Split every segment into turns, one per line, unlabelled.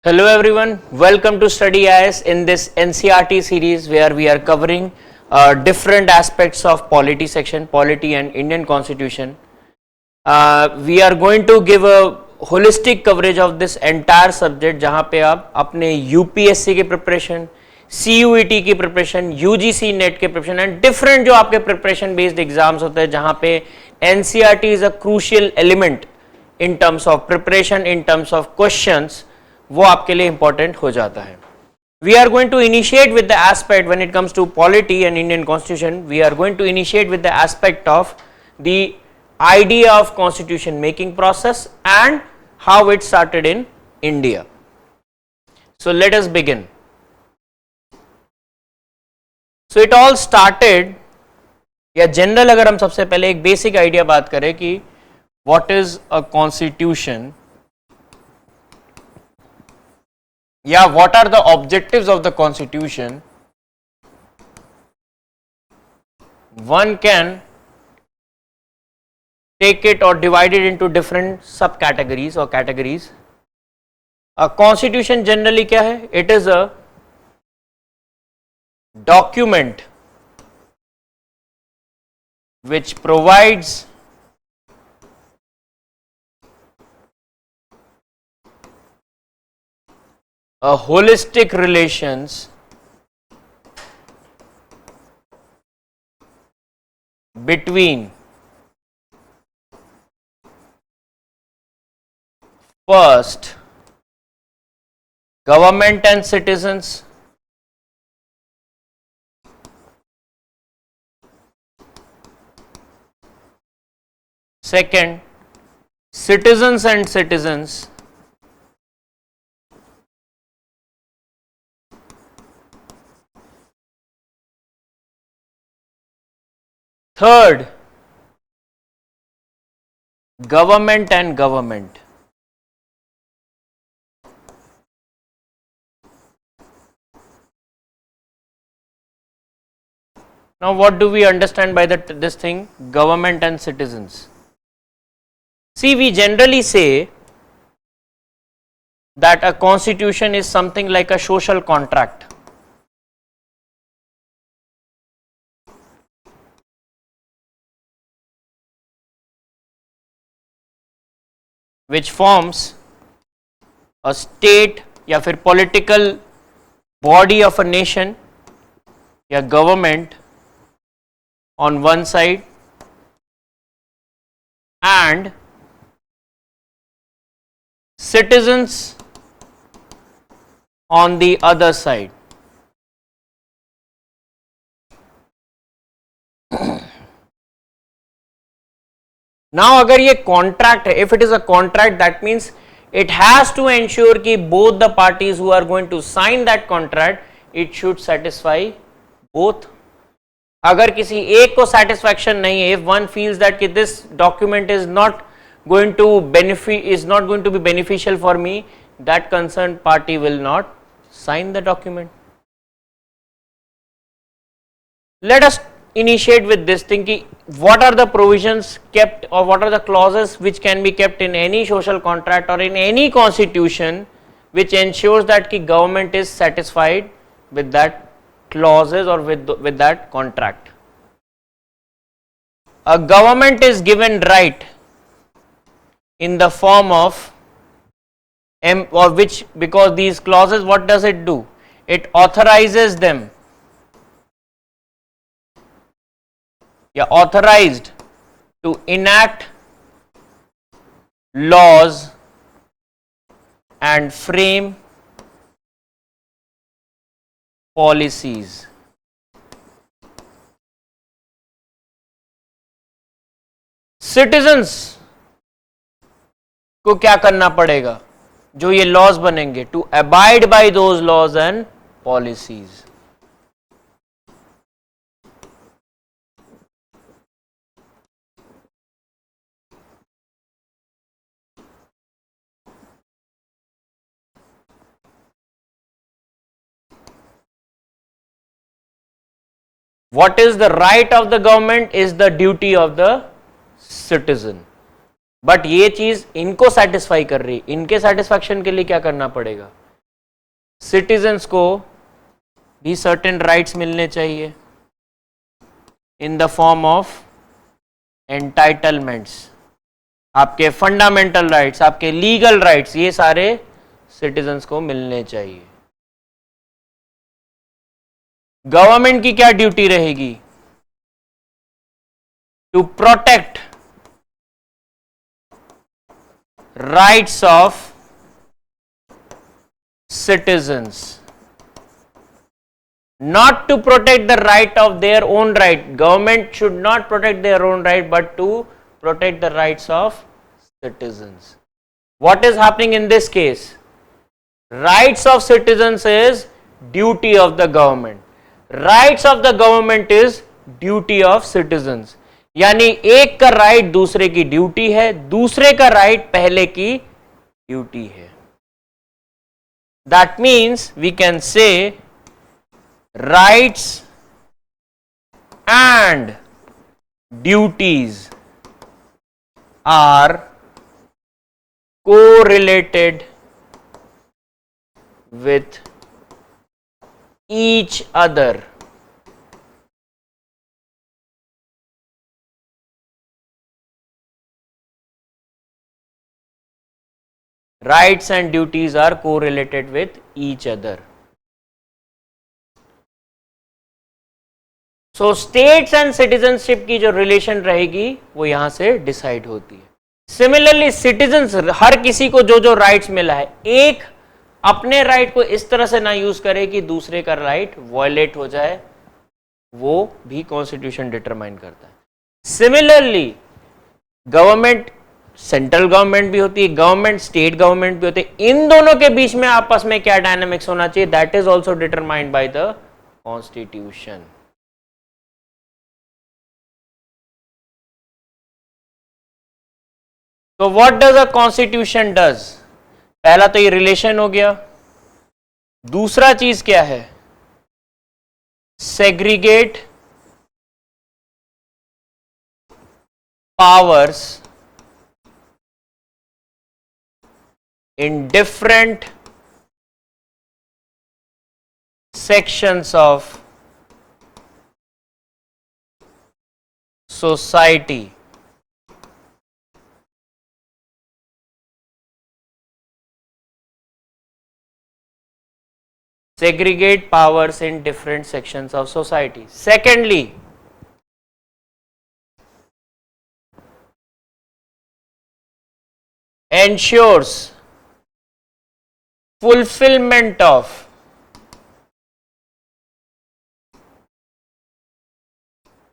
Hello everyone, welcome to Study IS in this NCERT series where we are covering different aspects of polity section, polity and Indian constitution. We are going to give a holistic coverage of this entire subject जहाँ पे आप अपने UPSC के preparation, CUET की preparation, UGC NET के preparation and different जो आपके preparation based exams होते हैं जहाँ पे NCERT is a crucial element in terms of preparation, in terms of questions, वो आपके लिए important हो जाता है. We are going to initiate with the aspect when it comes to polity and Indian constitution. We are going to initiate with the aspect of the idea of constitution making process and how it started in India. So let us begin. So it all started, या general अगर हम सबसे पहले एक basic idea बात करें कि what is a constitution या what are the objectives of the constitution, one can take it or divide it into different subcategories or categories. A constitution generally क्या है? It is a document which provides a holistic relations between first government and citizens, second citizens and citizens, third government and government. Now what do we understand by this thing, government and citizens? See, we generally say that a constitution is something like a social contract. Which forms a state या फिर political body of a nation या government on one side and citizens on the other side. Now अगर ये contract है, if it is a contract, that means it has to ensure कि both the parties who are going to sign that contract, it should satisfy both. अगर किसी एक को satisfaction नहीं है, if one feels that कि this document is not going to be beneficial for me, that concerned party will not sign the document. Let us initiate with this thing कि what are the provisions kept or what are the clauses which can be kept in any social contract or in any constitution which ensures that the government is satisfied with that clauses or with that contract. A government is given right in the form of or which, because these clauses, what does it do? It authorizes them, authorized to enact laws and frame policies. Citizens को क्या करना पड़ेगा? जो ये laws बनेंगे, to abide by those laws and policies. What is the right of the government is the duty of the citizen. But ये चीज इनको सेटिस्फाई कर रही, इनके सेटिस्फैक्शन के लिए क्या करना पड़ेगा? सिटीजन्स को भी सर्टेन राइट्स मिलने चाहिए in the form of entitlements. आपके फंडामेंटल राइट्स, आपके लीगल राइट्स, ये सारे सिटीजन्स को मिलने चाहिए। गवर्नमेंट की क्या ड्यूटी रहेगी? To protect rights of citizens, not to protect the right of their own right. Government should not protect their own right, but to protect the rights of citizens. What is happening in this case? Rights of citizens is duty of the government. Rights of the government is duty of citizens. यानी एक का right दूसरे की duty है, दूसरे का right पहले की ड्यूटी है। That means we can say rights and duties are correlated with each other. Rights and duties are correlated with each other. So states and citizenship की जो रिलेशन रहेगी वो यहां से डिसाइड होती है। सिमिलरली सिटीजन्स, हर किसी को जो जो राइट्स मिला है, एक अपने राइट को इस तरह से ना यूज करे कि दूसरे का राइट वायलेट हो जाए, वो भी कॉन्स्टिट्यूशन डिटरमाइन करता है। सिमिलरली गवर्नमेंट, सेंट्रल गवर्नमेंट भी होती है, गवर्नमेंट स्टेट गवर्नमेंट भी होती है, इन दोनों के बीच में आपस में क्या डायनामिक्स होना चाहिए, that is also determined by the constitution. तो what does a constitution does? पहला तो ये रिलेशन हो गया, दूसरा चीज क्या है? Segregate powers in different sections of society. Segregate powers in different sections of society. Secondly, ensures fulfillment of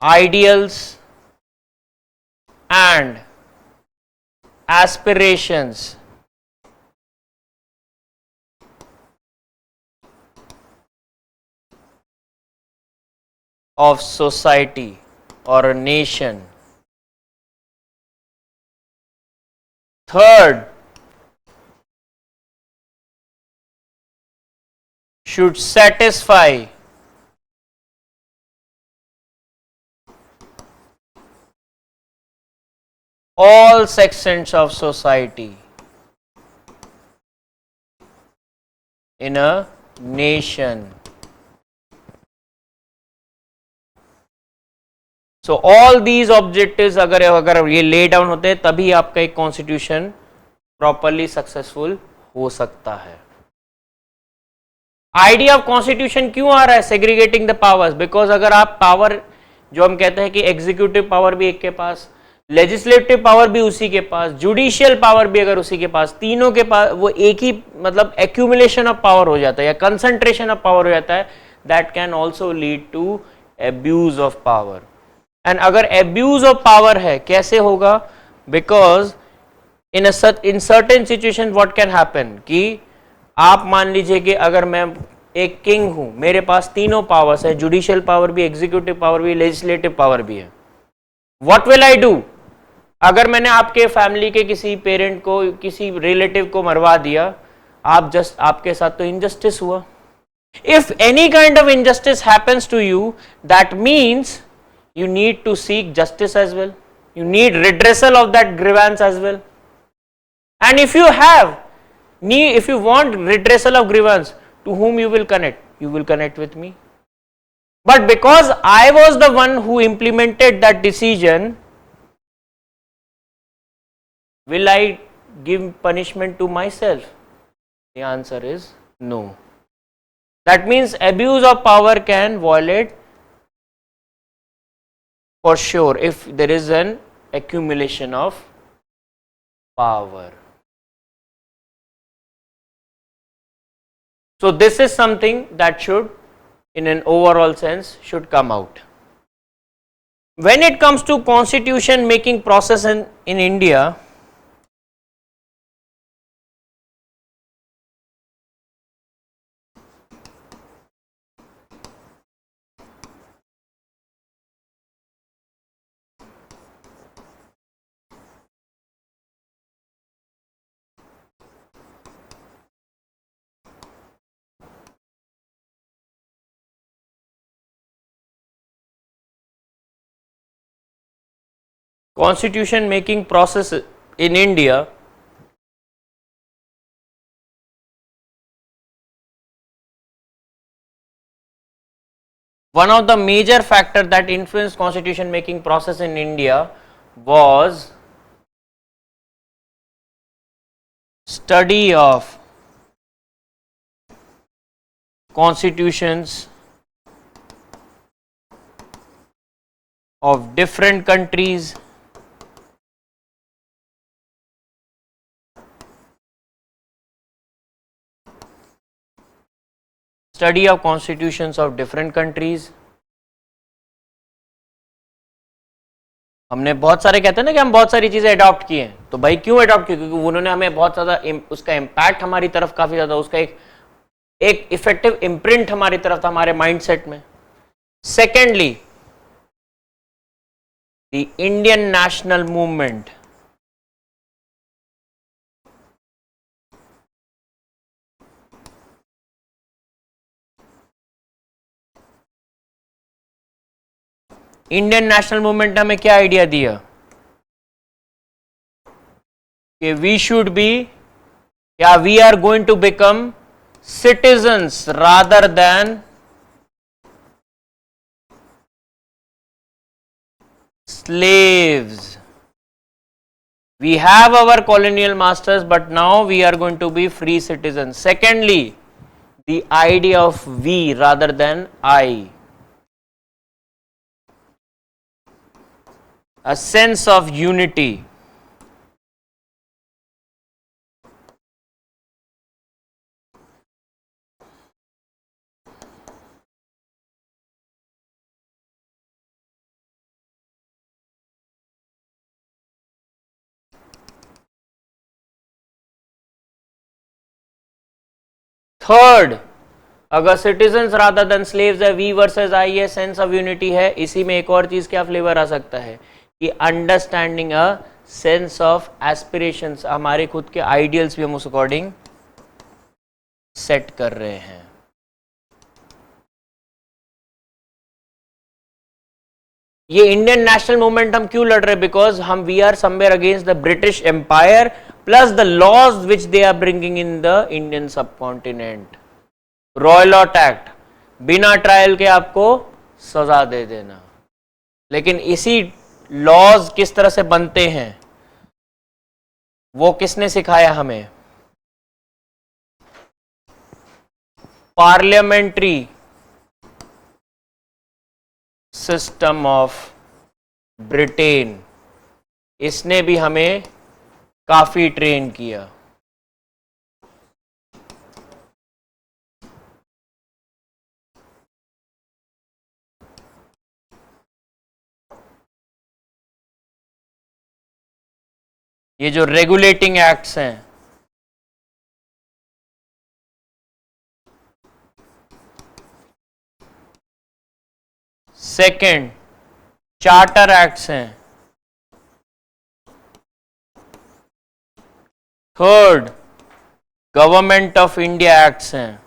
ideals and aspirations of society or a nation. Third, should satisfy all sections of society in a nation. So all these objectives अगर ये lay down होते हैं तभी आपका एक constitution properly successful हो सकता है। आइडिया ऑफ कॉन्स्टिट्यूशन क्यों आ रहा है? सेग्रीगेटिंग द पावर्स, बिकॉज अगर आप पावर, जो हम कहते हैं कि एग्जीक्यूटिव पावर भी एक के पास, लेजिस्लेटिव पावर भी उसी के पास, जुडिशियल पावर भी अगर उसी के पास, तीनों के पास वो एक ही मतलब एक्यूमुलेशन ऑफ पावर हो जाता है या कंसंट्रेशन ऑफ पावर हो जाता है, that can also lead to abuse of power. And अगर एब्यूज ऑफ पावर है, कैसे होगा? Because in certain situation what can happen कि आप मान लीजिए कि अगर मैं एक किंग हूं, मेरे पास तीनों पावर्स है, जुडिशियल पावर भी, एग्जीक्यूटिव पावर भी, लेजिस्लेटिव पावर भी है। What will I do? अगर मैंने आपके फैमिली के किसी पेरेंट को, किसी रिलेटिव को मरवा दिया, आपके साथ तो इनजस्टिस हुआ। If any kind of injustice happens to you, that means you need to seek justice as well, you need redressal of that grievance as well. And if you want redressal of grievance, to whom you will connect? You will connect with me. But because I was the one who implemented that decision, will I give punishment to myself? The answer is no. That means abuse of power can violate for sure if there is an accumulation of power. So this is something that should, in an overall sense, should come out. When it comes to constitution making process in India, constitution making process in India, one of the major factors that influenced constitution making process in India was study of constitutions of different countries study of constitutions of different countries. हमने बहुत सारे कहते हैं ना कि हम बहुत सारी चीजें अडॉप्ट किए हैं, तो भाई क्यों अडॉप्ट किए? क्योंकि उन्होंने हमें बहुत ज्यादा उसका इम्पैक्ट हमारी तरफ काफी ज्यादा, उसका एक इफेक्टिव इम्प्रिंट हमारी तरफ था, हमारे माइंडसेट में. Secondly, the Indian national movement. Indian national movement ने हमें क्या आइडिया दिया कि वी शुड बी, या we are going to become citizens rather than slaves. We have our colonial masters, but now we are going to be free citizens. Secondly, the idea of we rather than I. A sense of unity. Third, अगर citizens rather then slaves है, V versus I है, sense of unity है. इसी में एक और चीज क्या फ्लेवर आ सकता है कि understanding a sense of aspirations. हमारे खुद के आइडियल्स भी हम उस अकॉर्डिंग सेट कर रहे हैं. ये इंडियन नेशनल मूवमेंट हम क्यों लड़ रहे हैं? बिकॉज हम we are somewhere against the British empire plus the laws which they are bringing in the Indian subcontinent. Rowlatt act, बिना ट्रायल के आपको सजा दे देना. लेकिन इसी लॉज किस तरह से बनते हैं वो किसने सिखाया हमें? Parliamentary system of Britain. इसने भी हमें काफी ट्रेन किया. ये जो रेगुलेटिंग एक्ट्स हैं, सेकंड चार्टर एक्ट्स हैं, third government of India acts हैं.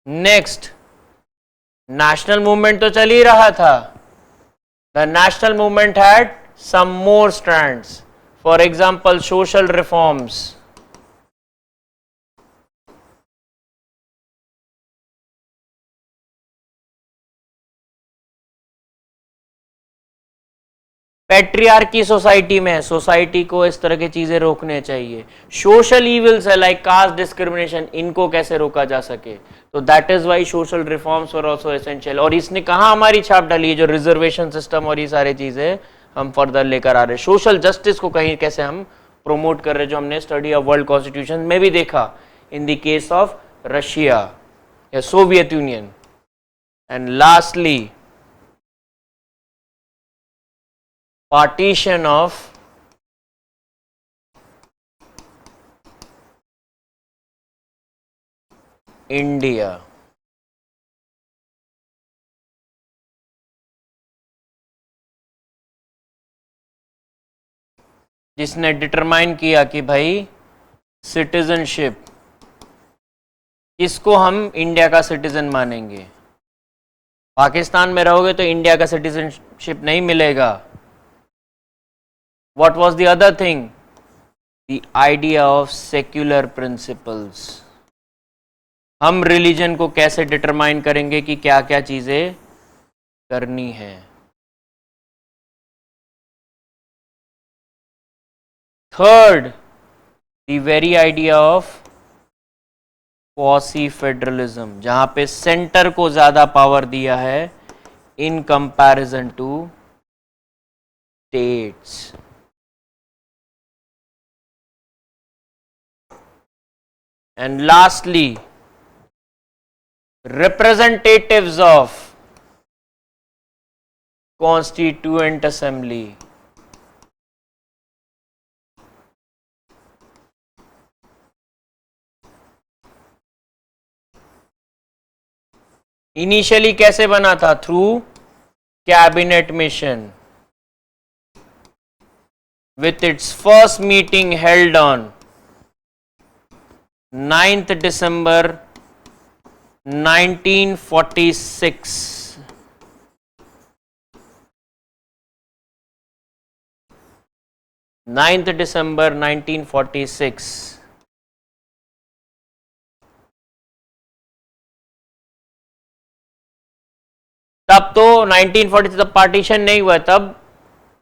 नेक्स्ट नेशनल मूवमेंट तो चल ही रहा था. The national movement had some more strands. For example social reforms. Patriarchy society में, सोसाइटी को इस तरह की चीजें रोकने चाहिए. सोशल इविल्स है लाइक कास्ट डिस्क्रिमिनेशन, इनको कैसे रोका जा सके. तो that is why social reforms were also essential. और इसने कहा हमारी छाप डाली है, जो रिजर्वेशन सिस्टम और ये सारी चीजें हम फर्दर लेकर आ रहे हैं. सोशल जस्टिस को कहीं कैसे हम प्रोमोट कर रहे हैं, जो हमने स्टडी ऑफ वर्ल्ड कॉन्स्टिट्यूशन में भी देखा in the case of Russia या Soviet Union. And lastly partition of India. जिसने डिटरमाइन किया कि भाई सिटीजनशिप, किसको हम इंडिया का सिटीजन मानेंगे. पाकिस्तान में रहोगे तो इंडिया का सिटीजनशिप नहीं मिलेगा. What was the other thing? The idea of secular principles. हम रिलीजन को कैसे डिटरमाइन करेंगे कि क्या क्या चीजें करनी है. Third, the very idea of quasi federalism, जहां पे सेंटर को ज्यादा पावर दिया है in comparison to states. And lastly, representatives of Constituent Assembly. Initially कैसे बना था? Through cabinet mission, with its first meeting held on 9th December 1946. 9th December 1946. तब तो 1940 तब पार्टीशन नहीं हुआ, तब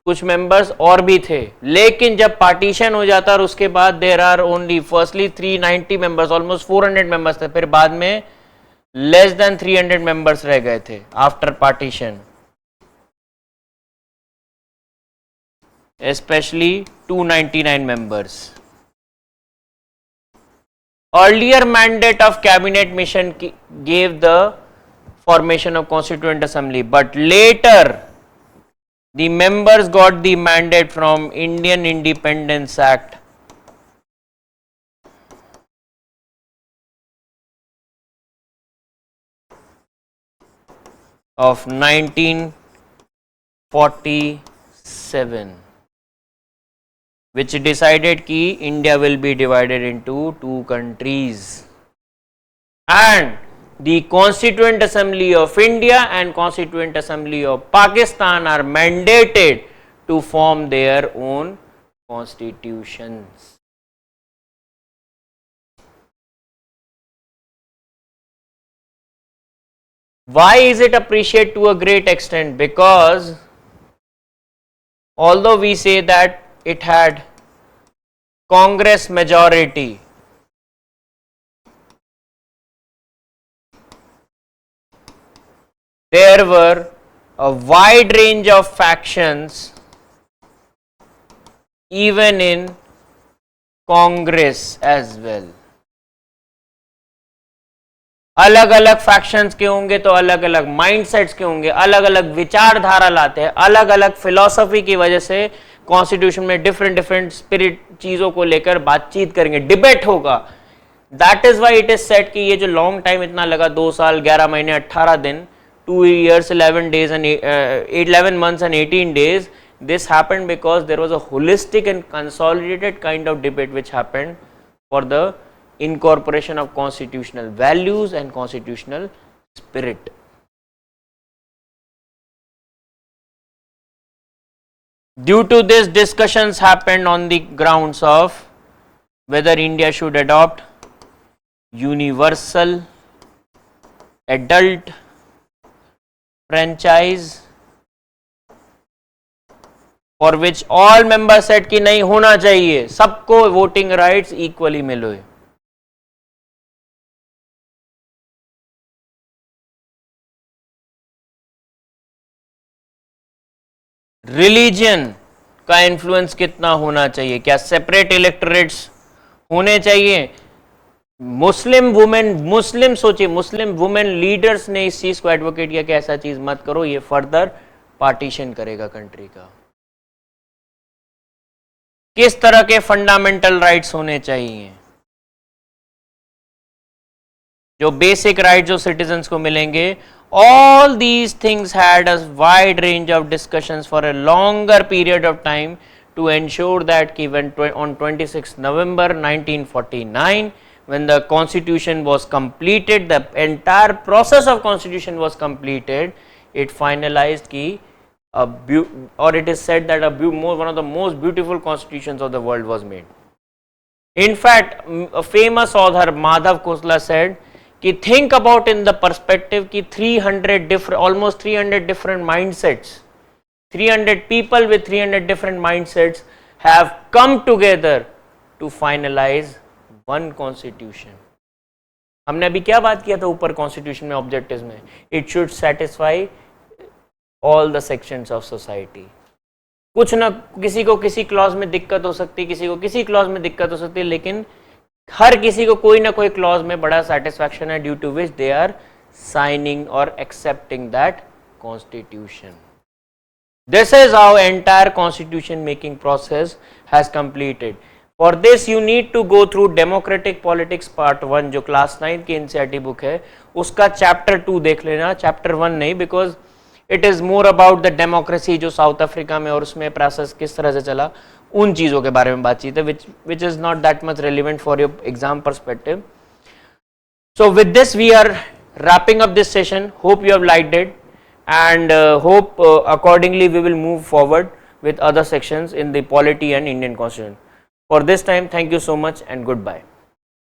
कुछ मेंबर्स और भी थे. लेकिन जब पार्टीशन हो जाता और उसके बाद there are only firstly 390 members, almost 400 members थे. फिर बाद में लेस देन 300 मेंबर्स रह गए थे after partition. especially 299 members. Earlier mandate of cabinet mission gave the formation of Constituent Assembly, but later the members got the mandate from Indian Independence Act of 1947, which decided कि India will be divided into two countries, and the Constituent Assembly of India and Constituent Assembly of Pakistan are mandated to form their own constitutions. Why is it appreciated to a great extent? Because although we say that it had Congress majority, there were a wide range of factions even in Congress as well. अलग अलग factions के होंगे तो अलग अलग mindsets के होंगे, अलग अलग विचारधारा लाते हैं, अलग अलग फिलॉसफी की वजह से कॉन्स्टिट्यूशन में डिफरेंट स्पिरिट चीजों को लेकर बातचीत करेंगे, डिबेट होगा. That is why it is set कि ये जो लॉन्ग टाइम इतना लगा, 2 साल 11 महीने 18 दिन, 2 years 11 days and 11 months and 18 days, this happened because there was a holistic and consolidated kind of debate which happened for the incorporation of constitutional values and constitutional spirit. Due to this, discussions happened on the grounds of whether India should adopt universal adult franchise, for which all members said कि नहीं होना चाहिए, सबको voting rights equally मिले. Religion का influence कितना होना चाहिए, क्या सेपरेट इलेक्टोरेट्स होने चाहिए? मुस्लिम वुमेन, मुस्लिम सोचिए, मुस्लिम वुमेन लीडर्स ने इस चीज को एडवोकेट किया कि ऐसा चीज मत करो, ये फर्दर पार्टीशन करेगा कंट्री का. किस तरह के फंडामेंटल राइट्स होने चाहिए? जो बेसिक राइट जो सिटीजन्स को मिलेंगे. All these things had a wide range of discussions for a longer period of time to ensure that when on 26 November 1949, when the constitution was completed, the entire process of constitution was completed, it finalized ki or it is said that one of the most beautiful constitutions of the world was made. In fact, a famous author Madhav Khosla said कि think about in the perspective कि 300 different, almost 300 different mindsets, 300 people with 300 different mindsets have come together to finalize one constitution. हमने अभी क्या बात किया था ऊपर constitution में ऑब्जेक्टिव्स में? It should satisfy all the sections of society. कुछ ना किसी को किसी क्लॉज में दिक्कत हो सकती है, किसी को किसी क्लॉज में दिक्कत हो सकती है, लेकिन हर किसी को कोई ना कोई क्लॉज में बड़ा सेटिस्फैक्शन है, due to which they are signing और accepting that constitution. This is how entire constitution making process has completed. For this you need to go through democratic politics part 1 जो क्लास 9 की NCERT book है, उसका chapter 2 देख लेना, chapter 1 नहीं, because it is more about the democracy जो south Africa में और उसमें प्रोसेस किस तरह से चला, उन चीज़ों के बारे में बातचीत है, which is not that much relevant for your exam perspective. So with this we are wrapping up this session. Hope you have liked it, and hope accordingly we will move forward with other sections in the polity and Indian Constitution. For this time, thank you so much and goodbye.